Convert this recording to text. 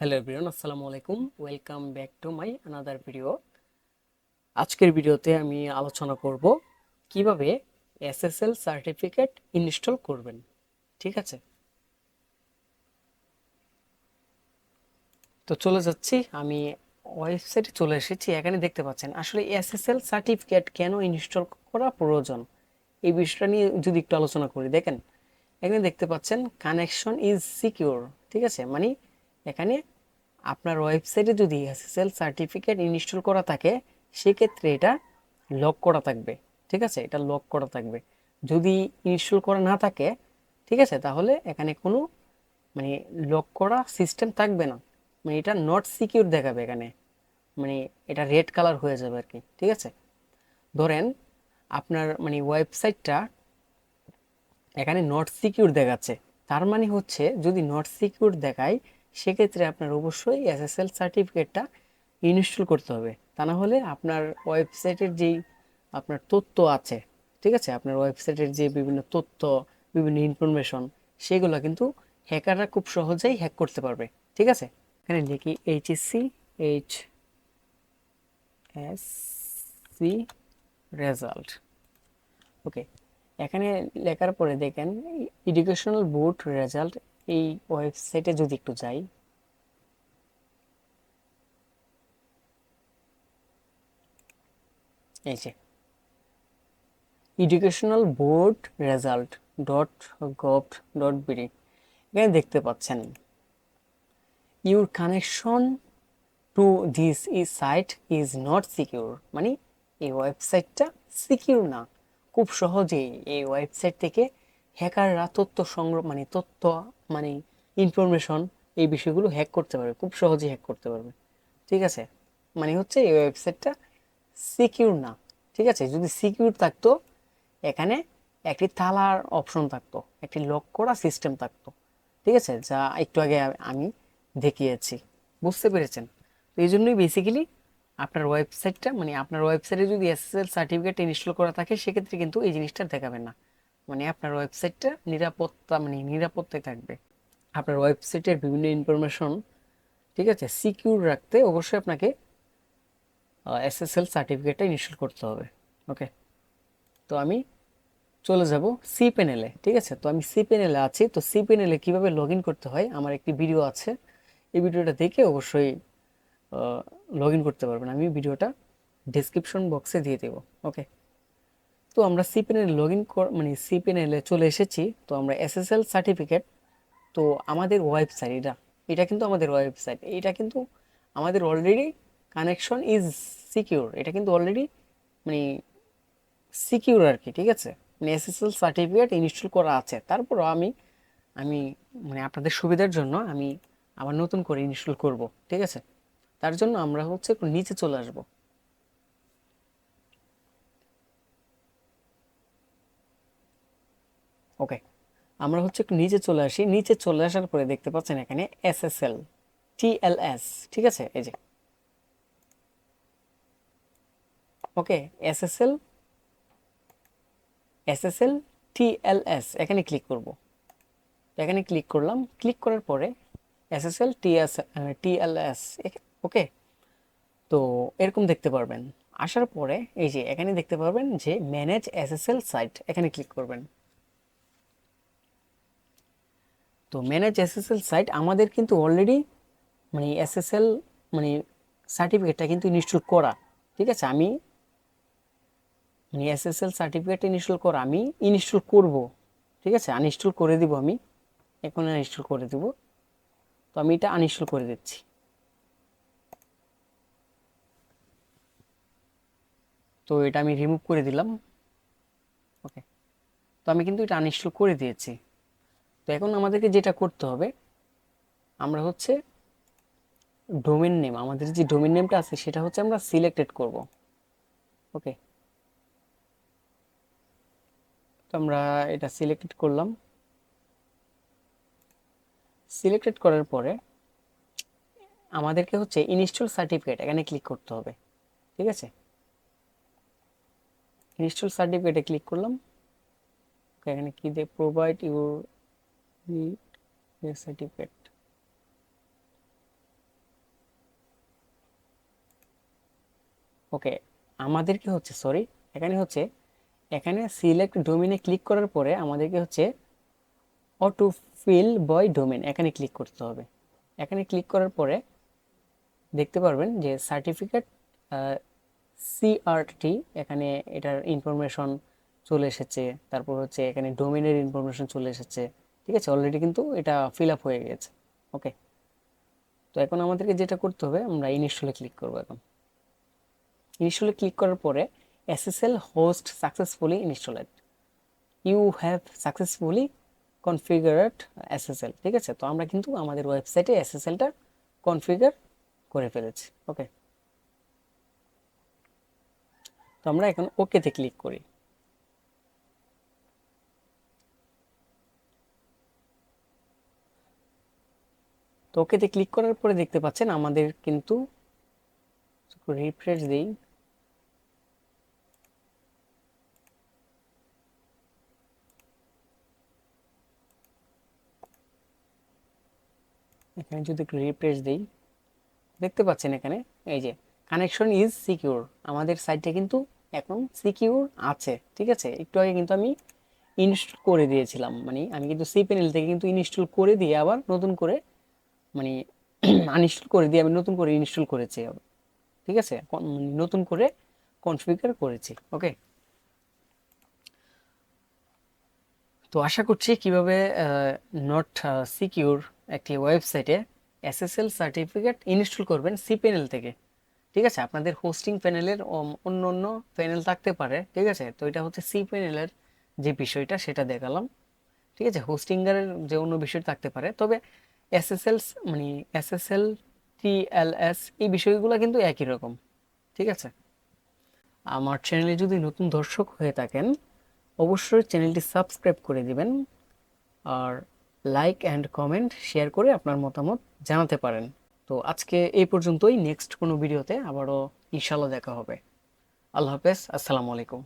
Hello everyone, আসসালামু আলাইকুম। Welcome back to my another video. আজকের ভিডিওতে আমি আলোচনা করব কিভাবে এসএসএল সার্টিফিকেট ইনস্টল করবেন। ঠিক আছে, তো চলে যাচ্ছি, আমি ওয়েবসাইটে চলে এসেছি। এখানে দেখতে পাচ্ছেন আসলে এসএসএল সার্টিফিকেট কেন ইনস্টল করা প্রয়োজন, এই বিষয়টা নিয়ে যদি একটু আলোচনা করি। দেখেন, এখানে দেখতে পাচ্ছেন কানেকশন ইজ সিকিউর। ঠিক আছে, মানে এখানে আপনার ওয়েবসাইটে যদি এসএসএল সার্টিফিকেট ইনস্টল করা থাকে সেক্ষেত্রে এটা লক করা থাকবে। ঠিক আছে, এটা লক করা থাকবে। যদি ইনস্টল করা না থাকে, ঠিক আছে, তাহলে এখানে কোনো মানে লক করা সিস্টেম থাকবে না, মানে এটা নট সিকিউর দেখাবে এখানে, মানে এটা রেড কালার হয়ে যাবে আর কি। ঠিক আছে, ধরেন আপনার মানে ওয়েবসাইটটা এখানে নট সিকিউর দেখাচ্ছে, তার মানে হচ্ছে যদি নট সিকিউর দেখায় সেক্ষেত্রে আপনার অবশ্যই এসএসএল সার্টিফিকেটটা ইনস্টল করতে হবে। তা না হলে আপনার ওয়েবসাইটের যেই আপনার তথ্য আছে, ঠিক আছে, আপনার ওয়েবসাইটের যে বিভিন্ন তথ্য, বিভিন্ন ইনফরমেশন, সেগুলো কিন্তু হ্যাকাররা খুব সহজেই হ্যাক করতে পারবে। ঠিক আছে, এখানে লিখি HSC H S C result. Okay, এখানে লেখার পরে দেখেন এডুকেশনাল বোর্ড রেজাল্ট। এই ওয়েবসাইটে যদি একটু যাই, এই যে এডুকেশনাল বোর্ড রেজাল্ট .gov.bd, এখানে দেখতে পাচ্ছেন your connection to this is site is not secure, মানে এই ওয়েবসাইটটা সিকিউর না। খুব সহজেই এই ওয়েবসাইট থেকে হ্যাকাররা তথ্য সংগ্রহ মানে তথ্য মানে ইনফরমেশন, এই বিষয়গুলো হ্যাক করতে পারবে, খুব সহজেই হ্যাক করতে পারবে। ঠিক আছে, মানে হচ্ছে এই ওয়েবসাইটটা সিকিউর না। ঠিক আছে, যদি সিকিউর থাকতো এখানে একটি তালার অপশন থাকতো, একটি লক করা সিস্টেম থাকতো। ঠিক আছে, যা একটু আগে আমি দেখিয়েছি, বুঝতে পেরেছেন? তো এই জন্যই বেসিক্যালি আপনার ওয়েবসাইটটা মানে আপনার ওয়েবসাইটে যদি এসএসএল সার্টিফিকেট ইনস্টল করা থাকে সেক্ষেত্রে কিন্তু এই জিনিসটা দেখাবেন না, মানে আপনার ওয়েবসাইটটা নিরাপত্তা মানে নিরাপত্তায় থাকবে। আপনার ওয়েবসাইটের বিভিন্ন ইনফরমেশন, ঠিক আছে, সিকিউর রাখতে অবশ্যই আপনাকে এসএসএল সার্টিফিকেটটা ইনস্টল করতে হবে। ওকে, তো আমি চলে যাব সি প্যানেলে। ঠিক আছে, তো আমি সি প্যানেলে আছি। তো সি প্যানেলে কীভাবে লগ ইন করতে হয় আমার একটি ভিডিও আছে, এই ভিডিওটা দেখে অবশ্যই লগ ইন করতে পারবেন। আমি ভিডিওটা ডিসক্রিপশন বক্সে দিয়ে দেবো। ওকে, তো আমরা সি প্যানেলে লগ ইন মানে সি প্যানেলে চলে এসেছি। তো আমরা এসএসএল সার্টিফিকেট, তো আমাদের ওয়েবসাইট এটা, এটা কিন্তু আমাদের ওয়েবসাইট, এটা কিন্তু আমাদের অলরেডি কানেকশন ইজ সিকিউর, এটা কিন্তু অলরেডি মানে সিকিউর আর কি। ঠিক আছে, মানে এসএসএল সার্টিফিকেট ইনস্টল করা আছে, তারপরও আমি আমি মানে আপনাদের সুবিধার জন্য আমি আবার নতুন করে ইনস্টল করব। ঠিক আছে, তার জন্য আমরা হচ্ছে একটু নিচে চলে আসব। ওকে, আমরা হচ্ছে একটু নিচে চলে আসি। নিচে চলে আসার পরে দেখতে পাচ্ছেন এখানে এসএসএল টিএলএস। ঠিক আছে, এই যে ওকে, এসএসএল এসএসএল টিএলএস, এখানে ক্লিক করব। এখানে ক্লিক করলাম, ক্লিক করার পরে এসএসএল টিএলএস। ওকে, তো এরকম দেখতে পারবেন। আসার পরে এই যে এখানে দেখতে পারবেন যে ম্যানেজ এসএসএল সাইট, এখানে ক্লিক করবেন। তো ম্যানেজ এসএসএল সাইট আমাদের কিন্তু অলরেডি মানে এসএসএল মানে সার্টিফিকেটটা কিন্তু ইনস্টল করা। ঠিক আছে, আমি মানে এসএসএল সার্টিফিকেট ইনস্টল করা, আমি ইনস্টল করব। ঠিক আছে, আনইনস্টল করে দিব আমি, এখন আনইনস্টল করে দিব। তো আমি এটা আনইনস্টল করে দিচ্ছি। তো এটা আমি রিমুভ করে দিলাম। ওকে, তো আমি কিন্তু এটা আনইনস্টল করে দিয়েছি। তো এখন আমাদেরকে যেটা করতে হবে, আমরা হচ্ছে ডোমেন নেম, আমাদের যে ডোমেন নেমটা আছে সেটা হচ্ছে আমরা সিলেক্টেড করব। ওকে, তো আমরা এটা সিলেক্টেড করলাম। সিলেক্টেড করার পরে আমাদেরকে হচ্ছে ইনস্টল সার্টিফিকেট, এখানে ক্লিক করতে হবে। ঠিক আছে, ইনস্টল সার্টিফিকেটে ক্লিক করলাম। এখানে কি দে প্রোভাইড ইউর সার্টিফিকেট। ওকে, আমাদেরকে হচ্ছে সরি এখানে সিলেক্ট ডোমেইনে ক্লিক করার পরে আমাদেরকে হচ্ছে অটো ফিল বাই ডোমেইন এখানে ক্লিক করতে হবে। এখানে ক্লিক করার পরে দেখতে পারবেন যে সার্টিফিকেট সিআরটি, এখানে এটার ইনফরমেশন চলে এসেছে, তারপর হচ্ছে এখানে ডোমেইনের ইনফরমেশন চলে এসেছে। ঠিক আছে, অলরেডি কিন্তু এটা ফিল আপ হয়ে গেছে। ওকে, তো এখন আমাদেরকে যেটা করতে হবে, আমরা ইনস্টলে ক্লিক করব। এখন ইনস্টলে ক্লিক করার পরে SSL host successfully installed, you have successfully configured SSL। ঠিক আছে, তো আমরা কিন্তু আমাদের ওয়েবসাইটে SSLটা কনফিগার করে ফেলেছি। ওকে, তো আমরা এখন ওকেতে ক্লিক করি। তো ওকেতে ক্লিক করার পরে দেখতে পাচ্ছেন আমাদের কিন্তু রিফ্রেশ দিই, এখানে যদি একটু রিফ্রেশ দিই দেখতে পাচ্ছেন এখানে এই যে কানেকশন ইজ সিকিউর, আমাদের সাইটটা কিন্তু এখন সিকিউর আছে। ঠিক আছে, একটু আগে কিন্তু আমি ইনস্টল করে দিয়েছিলাম, মানে আমি কিন্তু cPanel থেকে কিন্তু ইনস্টল করে দিয়ে আবার নতুন করে মানে আনইনস্টল করে দিয়ে আমি নতুন করে ইনস্টল করেছি। ঠিক আছে, নতুন করে কনফিগার করেছি। ওকে, তো আশা করছি কিভাবে নট সিকিউর একটি ওয়েবসাইটে SSL সার্টিফিকেট ইনস্টল করবেন cPanel থেকে। ঠিক আছে, আপনাদের হোস্টিং প্যানেলের অন্য অন্য প্যানেল থাকতে পারে। ঠিক আছে, তো এটা হচ্ছে cPanel-এর যে বিষয়টা সেটা দেখালাম। ঠিক আছে, হোস্টিংয়ের যে অন্য বিষয় থাকতে পারে, তবে SSL মানে SSL TLS এই বিষয়গুলো কিন্তু একই রকম। ঠিক আছে, আমার চ্যানেলে যদি নতুন দর্শক হয়ে থাকেন অবশ্যই চ্যানেলটি সাবস্ক্রাইব করে দিবেন, আর লাইক অ্যান্ড কমেন্ট শেয়ার করে আপনার মতামত জানাতে পারেন। তো আজকে এই পর্যন্তই, নেক্সট কোনো ভিডিওতে আবারও ইনশাল্লাহ দেখা হবে। আল্লাহ হাফেজ, আসসালামু আলাইকুম।